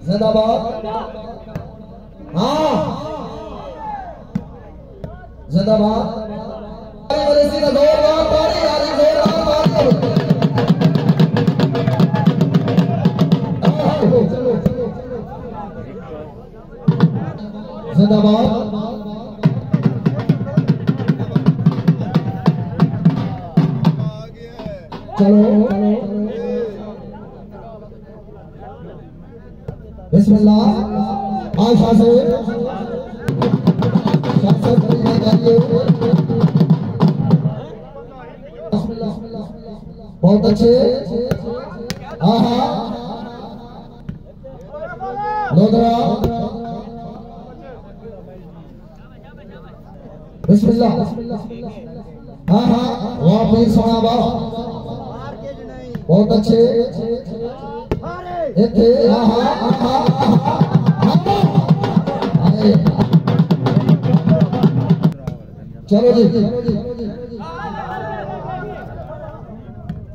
जिंदाबाद। हाँ जिंदाबाद। जोरदार ताली यारी, जोरदार ताली। जिंदाबाद। चलो बिस्मिल्लाह। आशा से बहुत अच्छे। हाँ हाँ लोधरा। बिस्मिल्लाह। हाँ हाँ वहाँ पीर सोना बा, बहुत अच्छे। हाँ हाँ हाँ चलो जी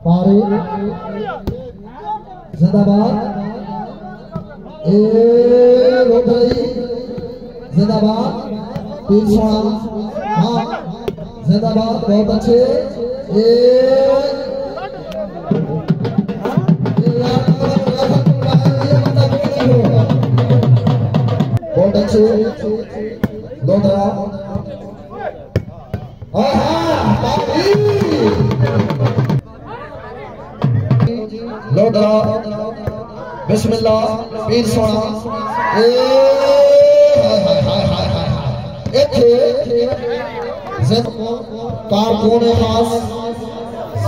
पारी। जिंदाबाद। लोधरी जिंदाबाद। पीर सोना हाँ जिंदाबाद, बहुत अच्छे। बहुत अच्छे लोधरा। लोधरा। बिस्मिल्लाह। पीर सोना। कारकुन खास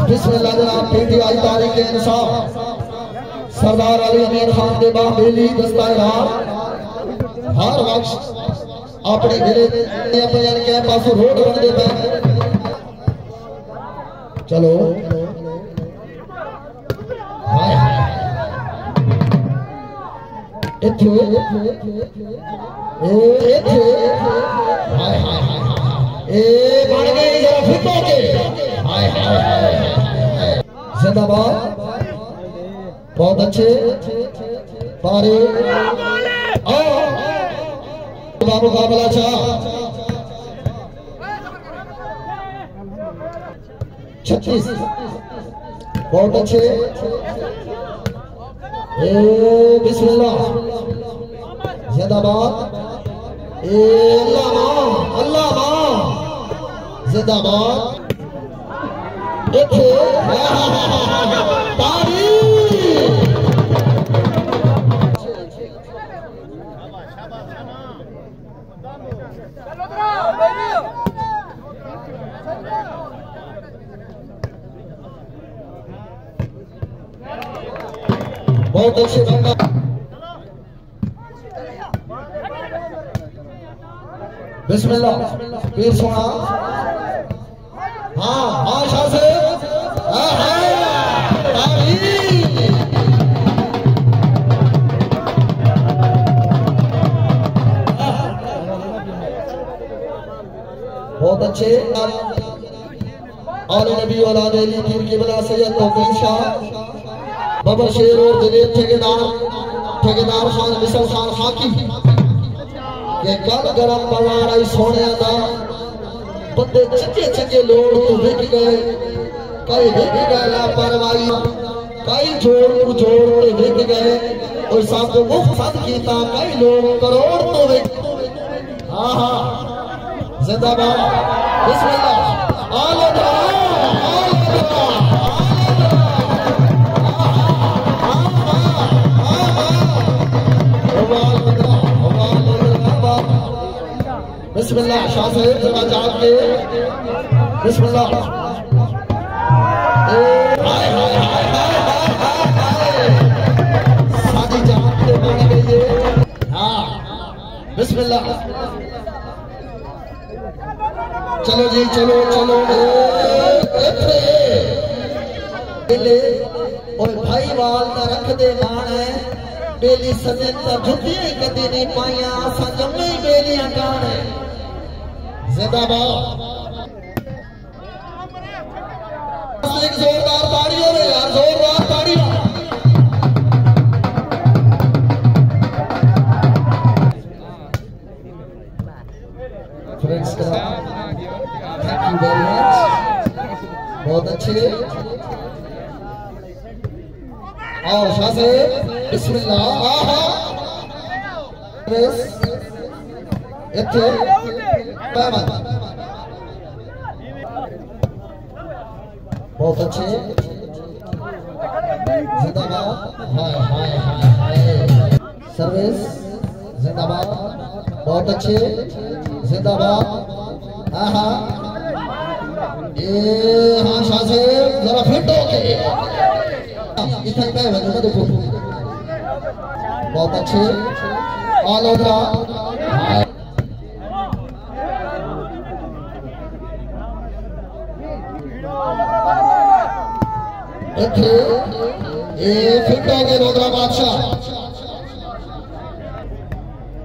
बिस्मिल्लाह जनाब पीटीआई तारीख इंसाफ सरदार अली अमीर खान दे बाबेली दस्तावेज़ हर वक्त अपने घरे के पास रोड बनते पे। चलो बन गई जरा फिटो के। जिंदाबाद, बहुत अच्छे पारे। मुकाबला चाह 36 बहुत अच्छे। बिस्मिल्लाह। जिंदाबाद। अल्लाह अल्लाह जिंदाबाद। बहुत अच्छे बंदा। बिस्मिल्लाह। पीर सोना हाँ आशा से बहुत अच्छे। आले नबी औलाद अली पीर की बला सैयद तौफीक शाह बाबा शेर और दिलीप ठेकेदार खान मिसल खान खाकी के गल गरम बवार आई सोने दा बंदे चंगे चंगे लोग तो विक गए, कई विक गए लापरवाही, कई जोड़ विक गए और सबको मुफ्त कीता, कई लोग करोड़ तो विक। हाँ हाँ जिंदाबाद। बिस्मिल्लाह। आले बिस्मिल्लाह। शाह साहब जरा जाग के बिस्मिल्लाह। हाय हाय हाय हाय सादी जाग के बन गई है। हाँ बिस्मिल्लाह। चलो जी चलो चलो। और भाई वाल ना रख दे मान है बेली सजन का जुतियां कदी नहीं पाइया असा जम्मे ही बेलियां गान है। जिंदाबाद। एक जोरदार ताड़ी हो रही यार, जोरदार ताड़ी। और शाह से बिस्मिल्लाह इत्थे बहुत अच्छे जिंदाबाद हाय हाय हाय हाय सर्विस जिंदाबाद बहुत अच्छे जिंदाबाद हाँ ये हाँ शाह से जरा फिट हो गए इतना ही मैं देखो बहुत अच्छे ऑल ओवरा ये फिट हो गए लोधरा बादशाह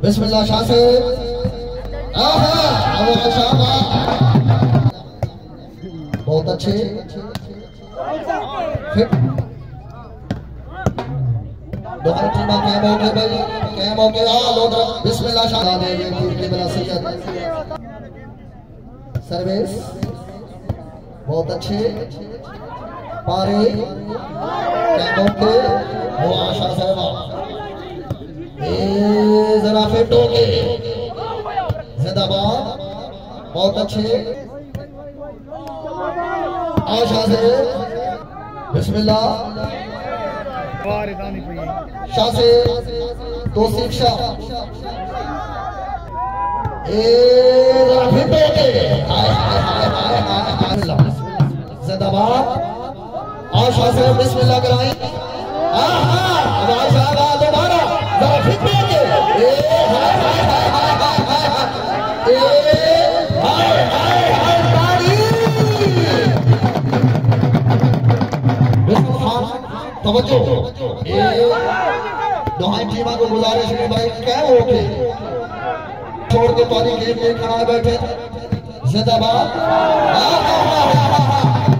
बिस्मिल्लाह शाह से बहुत अच्छे फिट दोनों टीम कैम हो गए भाई कैम हो गए लोधरा बिस्मिल्लाह शाह ने ये तीर के बला सैयद सर्विस बहुत अच्छे पारे कैम हो गए वो आशा साहबा जरा फिट हो गए जिंदाबाद बहुत अच्छे आशा से बिस्मिल्लाह शाह से तौसीफ शाह जरा फिट हो गए जिंदाबाद आशा से बिस्मिल्लाह कराई आशा दोबारा जरा फिट हो गए तवज्जो दोहाई टीमा को गुजारिश में भाई क्या हो के छोड़ के पानी गेम देखना बैठे जिंदाबाद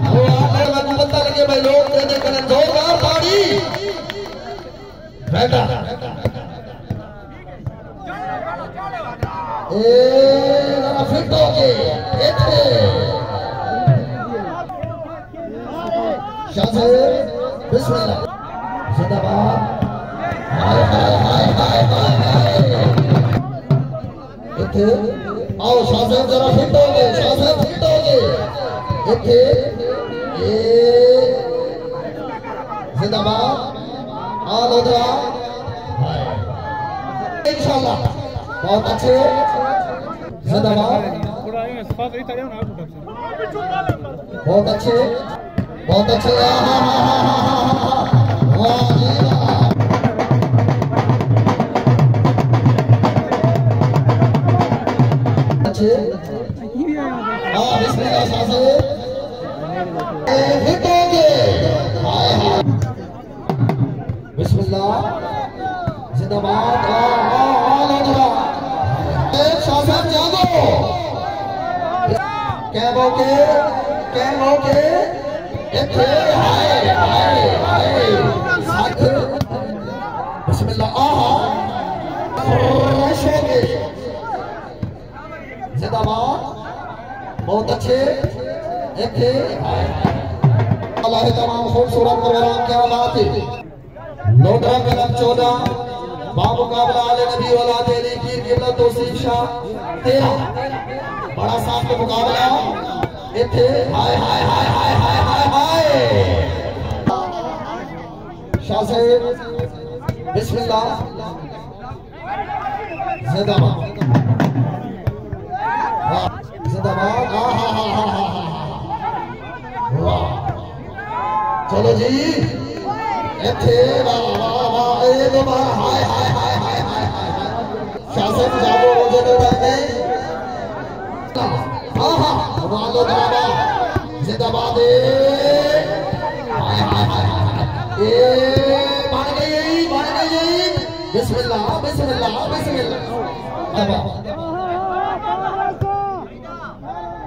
वो आखिर में पता लगे भाई लोग देने करें जोरदार ताड़ी बैठा जरा फिट हो के शाह से बिस्मिल्लाह जिंदाबाद हाय हाय हाय हाय हाय इत्थे आओ शाह साहब जरा फिट हो गए शाह साहब फिट हो गए इत्थे ये जिंदाबाद ऑल ओवरा इंशाल्लाह बहुत अच्छे जिंदाबाद बहुत अच्छे बहुत अच्छे अच्छे बिस्मिल्लाह शाह से हिट हो गए बिस्मिल्लाह जिंदाबाद शाह साहब जागो कैम हो के बिस्मिल्लाह जिंदाबाद बहुत अच्छे अल्लाह तमाम खूबसूरत प्रोग्राम क्या बात है लोधरा कलम 14 बामुकाबला आले नबी औलाद अली की किबला तौसीफ शाह 13 बड़ा साफ का मुकाबला इत्थे हाय हाय हाय हाय हाय हाय हाय शाह से बिस्मिल्लाह जिंदाबाद जिंदाबाद चलो जी इत्थे वाह वाह वाह दोबारा हाय हाय हाय हाय हाय हाय शाह से जाओ रोजे दो टाइम वालो बाबा जिंदाबाद हाय हाय हाय बन गई बिस्मिल्लाह बिस्मिल्लाह बिस्मिल्लाह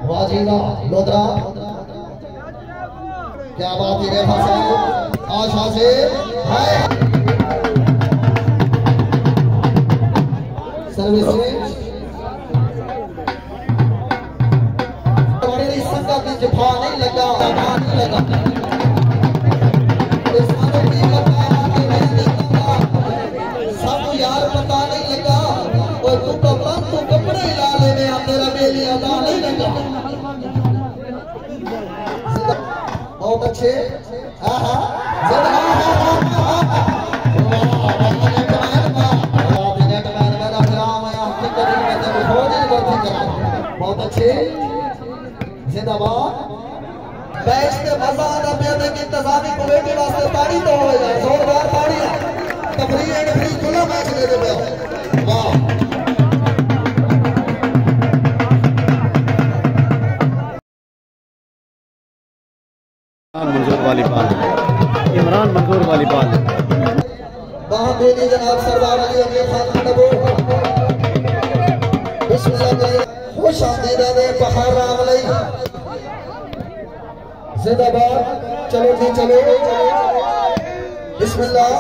वाह जी वाह लोधरा क्या बात है आशा से सर्विस जफा नहीं लगा अच्छे आहा बहुत अच्छे जिंदाबाद मैच में मजा आना पिया कि इंतजामी कमेटी वास्ते ताड़ी तो हो जाए जोरदार ताड़ी तफरी एंड फ्री खुला मैच ले दे वाह मंजूर वाली बाल इमरान मंजूर वाली बाल वहां बेनी जनाब सरदार अली अमीर खान नबो बिस्मिल्लाह खुश आमदीदा दे बहार रामलई जिंदाबाद चलो जी चलो बिस्मिल्लाह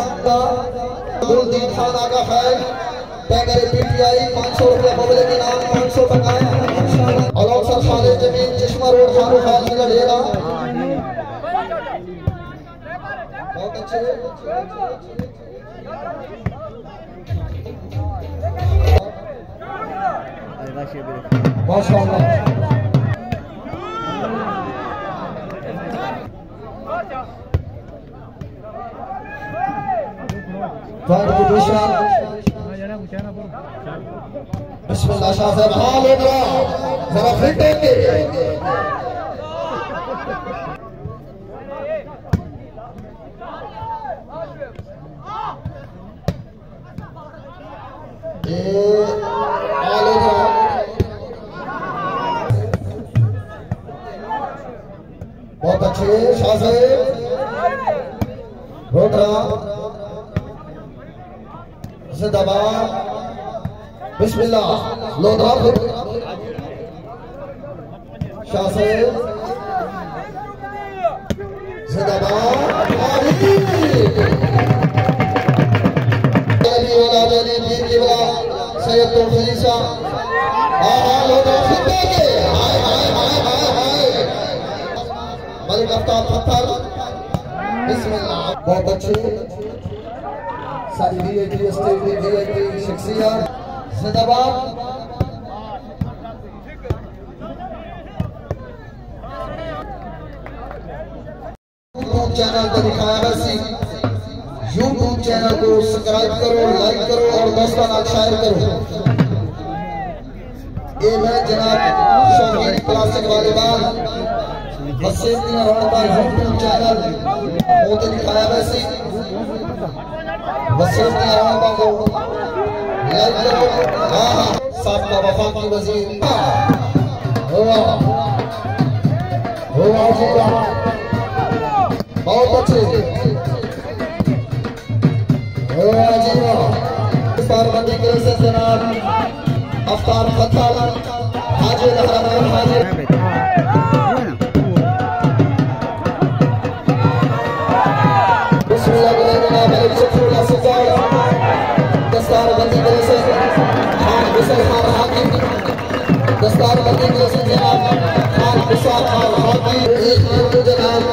गुलदीन खान आगा खैर पैगरे पीटीआई 500 रुपया बबले के नाम 500 टका अलौसर खालिद जमीन चश्मा रोड खारू खाल का डेरा बहुत अच्छे माशाअल्लाह बिस्मिल्लाह शाह साहब हाँ लोग जरा फिट होंगे बहुत अच्छे शाह साहब रोटरा जिंदाबाद बिस्मिल्लाह लोधा शाह साहब जिंदाबाद सैयद तो खलीसा मलिक आफ्ताब पत्थर बिस्मिल्लाह बहुत अच्छे सारी वीआईपी स्टेज में वीआईपी शख्सियत जिंदाबाद यूट्यूब चैनल पर दिखाया वैसी यूट्यूब चैनल को सब्सक्राइब करो लाइक करो और दोस्ताना शेयर करो ये मैं जनाब शौकीन classic volleyball Waseem YouTube channel होते दिखाया वैसी वसीम को लाइक करो साबका वफाकी वजीर बहुत अच्छे बंदी के से जनाब अफ्तार फत्ताल हाजिर रहमान हाजिर बिस्मिल्लाह जनाब एक सफूला सजाड़ दस्तार बंदी के से खान बिसल खान हाकिम दस्तार बंदी के से जनाब खान बिसल खान हाकिम एक मिनट जनाब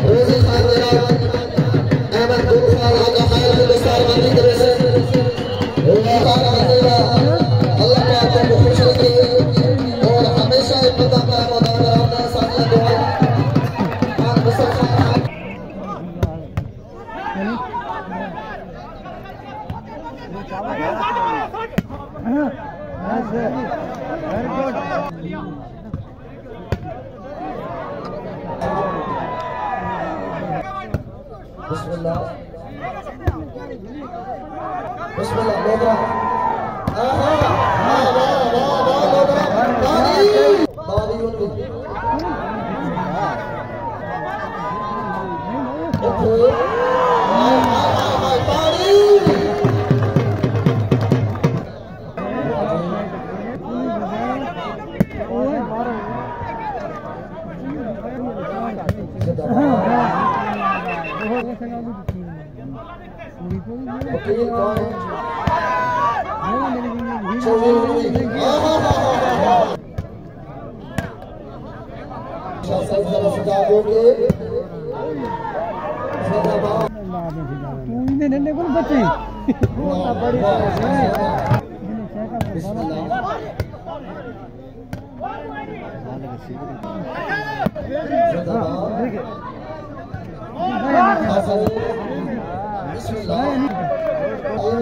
रोजी खान जनाब अहमद गुलखान आगा खैर दस्तार बंदी के से अल्लाह पाक को खुश रखे और हमेशा इब्तिदा में मौलाना सानिया दुआ खान बिसल खान बिस्मिल्लाह बिस्मिल्लाह लोगों आहा वाह वाह वाह वाह लोगों ताली उनकी ताली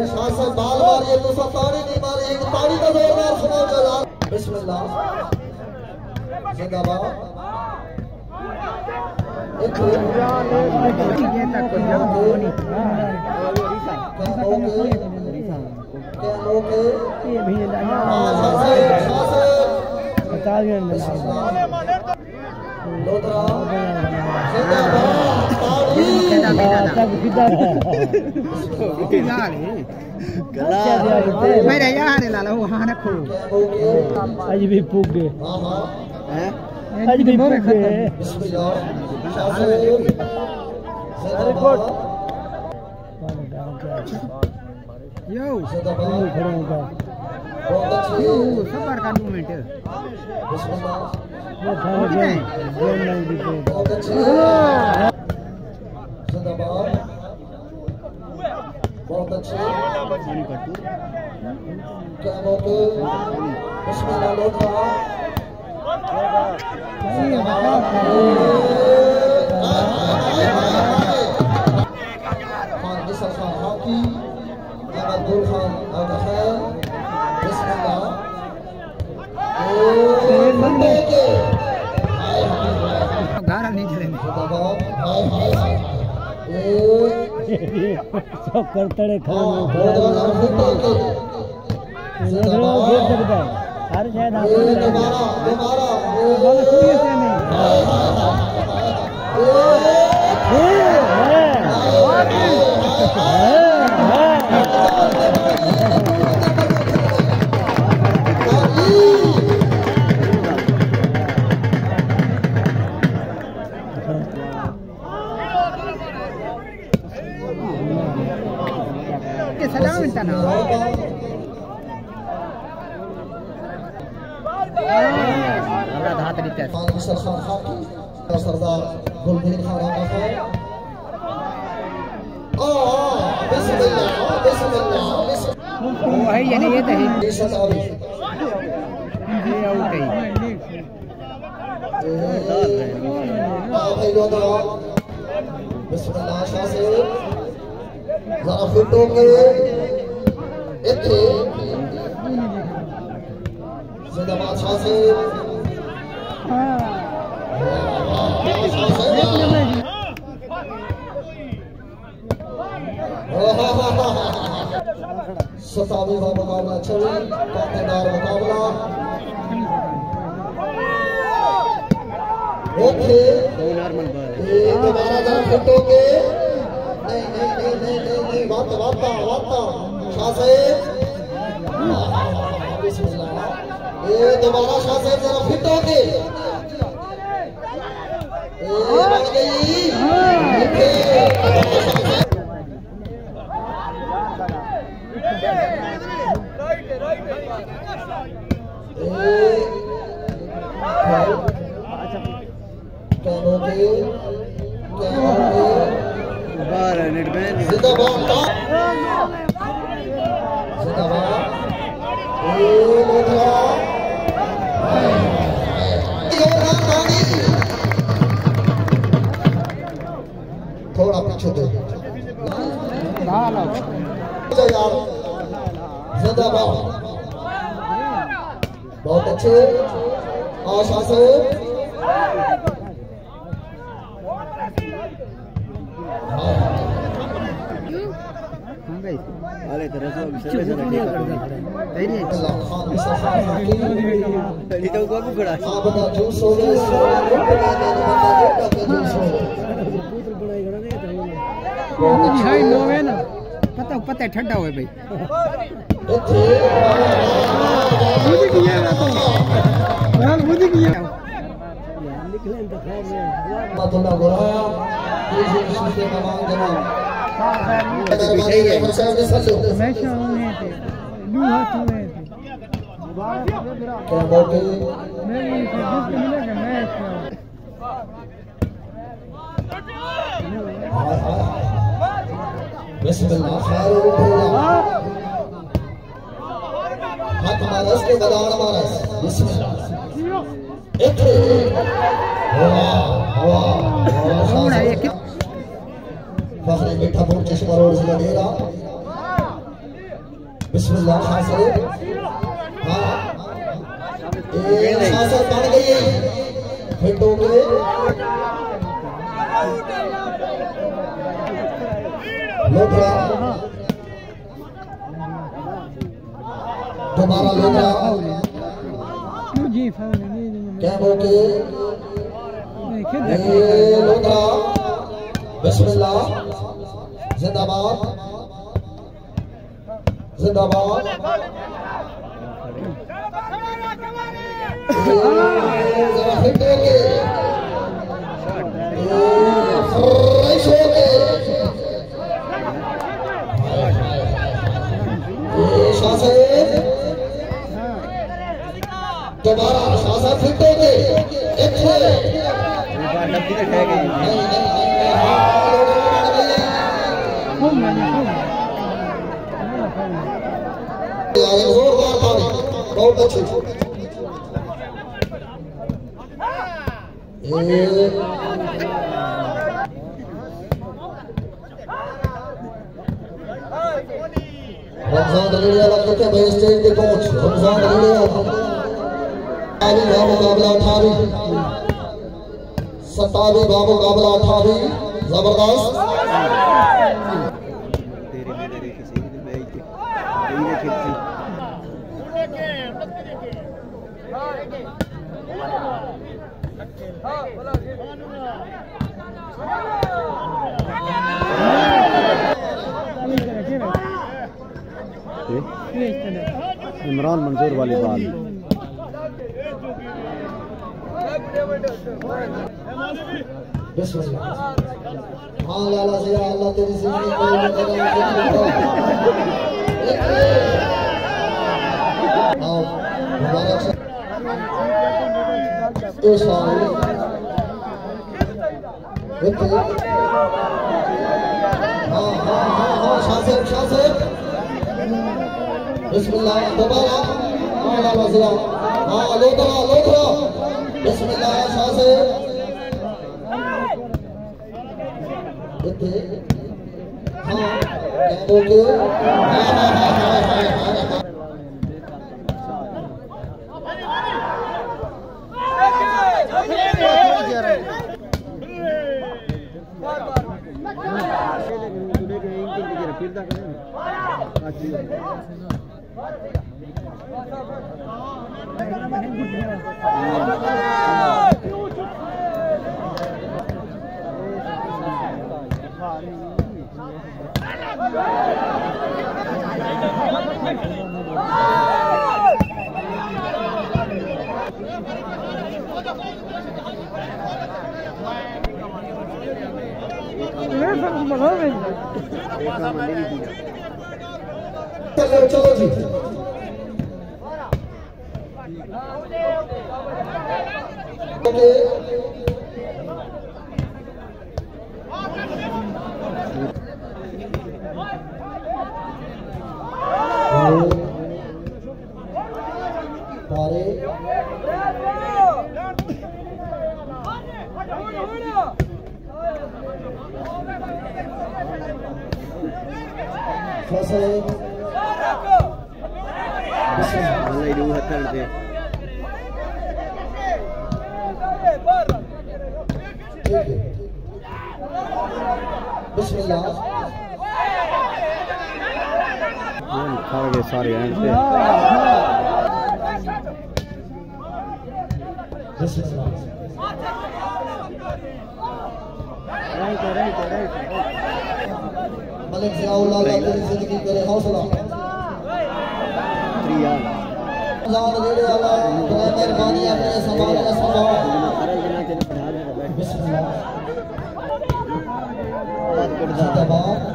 शासन बाल मारिए तो सब ताड़ी नहीं मारे एक ताड़ी का जोरदार सुनाओ चला बिस्मिल्लाह जिंदाबाद एक मेरे यार लाला वो हाँ रखो आज भी पूग गए आज भी पूग गए यो सफर का मूवमेंट बहुत अच्छे क्या मौके बिस्मिल्लाह लोटा खान निसर खान हाकी अब्दुल खान अगखैर बिस्मिल्लाह गारा नहीं चलेंगे सब करतड़े खाने हर शायद सलाम इंतना सरदार गुलबीर खान है यानी ये तो है बिस्मिल्लाह शाह से जरा फिट होंगे इतने जिंदाबाद शाह से सतावी का मुकाबला छवि पातेदार मुकाबला ओके दोबारा जरा फिट होंगे नहीं वाता शाह साहब ये दोबारा शाह साहब जरा फिट होंगे थोड़ा पीछे दे जिंदाबाद बहुत अच्छे आशा से अरे तेरे को पहले तो को खड़ा आपका जूस हो गया हाय नोवे ना पता ठंडा हुए भाई मुझे किया ना तो यार मुझे किया निकले तो खैर में मातुला गुराया ये शीशे का मांग जनाब मैं शामिल थे दो हाथ हुए थे क्या मौके मेरी गिफ्ट मिलेगा मैच बिस्मिल्लाह खैर हाथ मारा इसके बदाड़ मारा बिस्मिल्लाह एक वाह वाह थोड़ा ये फखरे मीठापुर चश्मा रोड जिला डेरा बिस्मिल्लाह शासर हाँ शासर बन गई फिट हो गए लोकरा दोबारा लोकरा क्या बोके लोकरा बिस्मिल्लाह जिंदाबाद जिंदाबाद जरा फिट हो गए फ्रेश हो गए दोबारा शासन फिट हो गए जोरदार ताली बहुत अच्छी रमजान दलीलिया लगते थे भाई स्टेज के कोच रमजान दलीलिया आली का मुकाबला 18 27 का मुकाबला 18 जबरदस्त इमरान मंजूर वाली बाल हाँ लाला से अल्लाह तेरी जिंदगी बिस्मिल्लाह दोबारा हाँ लाला से हाँ लोथरा लोथरा बिस्मिल्लाह शाह से हाँ ओके चलो जी सारे एंड पे मलिक ज़ियाउल्लाह तेरी जिंदगी करे हौसला जान दे अल्लाह तेरी मेहरबानी अपने संभाल बिस्मिल्लाह जिंदाबाद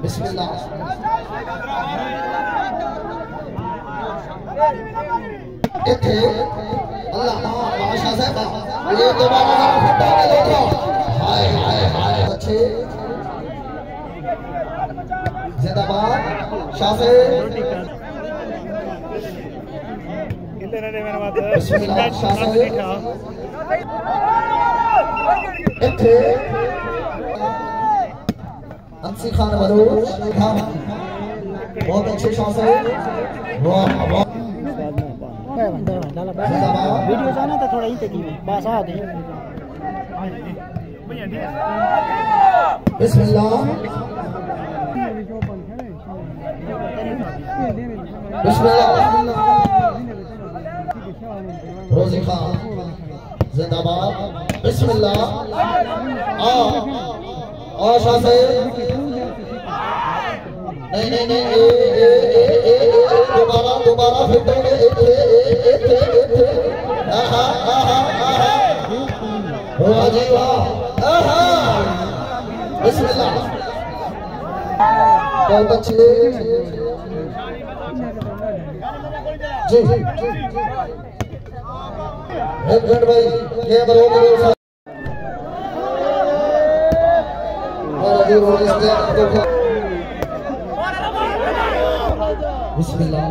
बिस्मिल्लाह इथे अल्लाह बादशाह साहब ये दोबारा फटा के देखो हाय हाय हाय अच्छे जिंदाबाद शाह से बिस्मिल्लाह शाह से इथे अंसी खान बलूच बहुत अच्छे शाह से वाह वाह वीडियो जाना था थोड़ा ही तक बस आ गई बिस्मिल्लाह बिस्मिल्लाह रोजी खान जिंदाबाद बिस्मिल्लाह आशा से नहीं दोबारा फिट होंगे वाह जी वाह बिस्मिल्लाह बहुत अच्छे जी एक मिनट भाई ये बरोबर बिस्मिल्लाह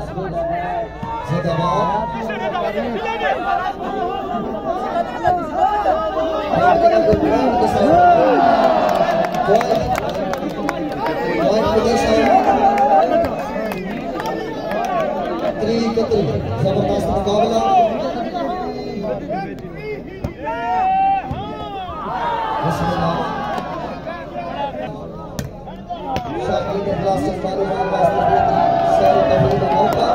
जिंदाबाद जबरदस्त मुकाबला बिस्मिल्लाह शाकिर के प्लास्टिक मालूमात वास्ते बेटी सर तबलीग का मौका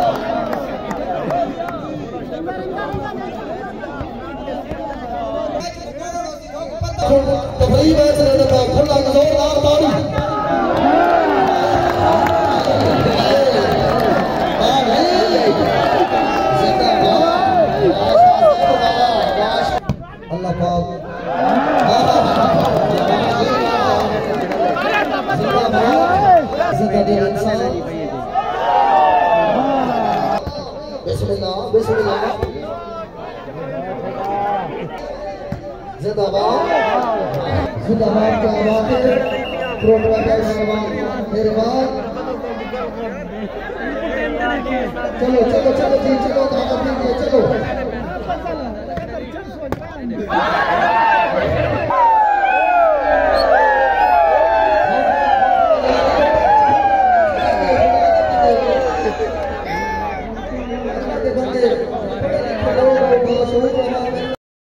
तबलीग मैच रहने का खुला जोरदार ताली अल्लाह पाक बिस्मिल्लाह बिस्मिल्लाह जिंदाबाद जिंदाबाद क्या बात है प्रोग्राम का इस्तेमाल मेरे बाद चलो चलो चलो जी चलो ताकत दीजिए चलो